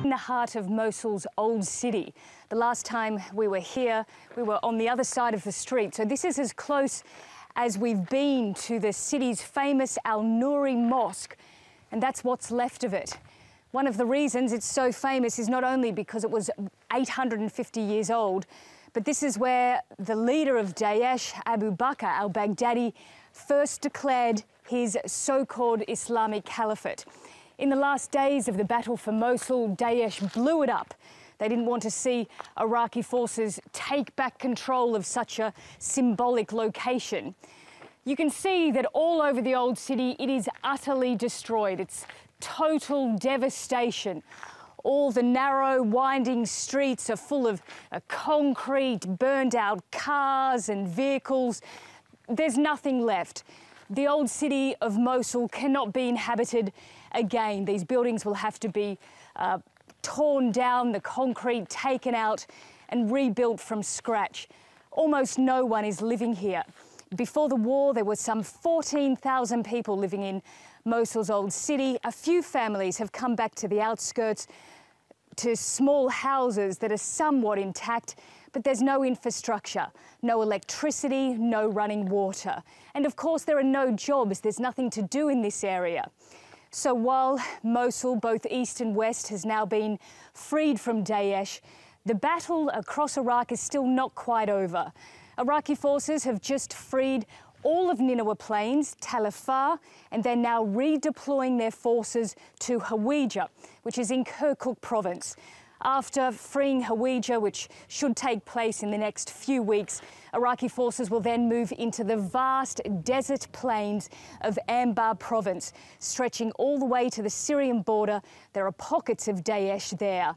In the heart of Mosul's old city. The last time we were here, we were on the other side of the street. So this is as close as we've been to the city's famous Al-Nouri Mosque, and that's what's left of it. One of the reasons it's so famous is not only because it was 850 years old, but this is where the leader of Daesh, Abu Bakr al-Baghdadi, first declared his so-called Islamic Caliphate. In the last days of the battle for Mosul, Daesh blew it up. They didn't want to see Iraqi forces take back control of such a symbolic location. You can see that all over the old city, it is utterly destroyed. It's total devastation. All the narrow, winding streets are full of concrete, burned out cars and vehicles. There's nothing left. The old city of Mosul cannot be inhabited again. These buildings will have to be torn down, the concrete taken out and rebuilt from scratch. Almost no one is living here. Before the war, there were some 14,000 people living in Mosul's old city. A few families have come back to the outskirts, to small houses that are somewhat intact, but there's no infrastructure, no electricity, no running water. And of course, there are no jobs. There's nothing to do in this area. So while Mosul, both east and west, has now been freed from Daesh, the battle across Iraq is still not quite over. Iraqi forces have just freed all of Nineveh Plains, Tal Afar, and they're now redeploying their forces to Hawija, which is in Kirkuk province. After freeing Hawija, which should take place in the next few weeks, Iraqi forces will then move into the vast desert plains of Anbar province, stretching all the way to the Syrian border. There are pockets of Daesh there.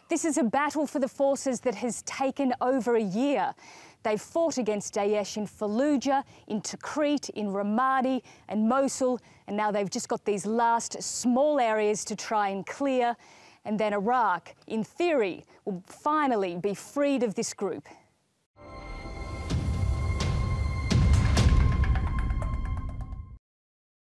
This is a battle for the forces that has taken over a year. They've fought against Daesh in Fallujah, in Tikrit, in Ramadi and Mosul, and now they've just got these last small areas to try and clear. And then Iraq, in theory, will finally be freed of this group.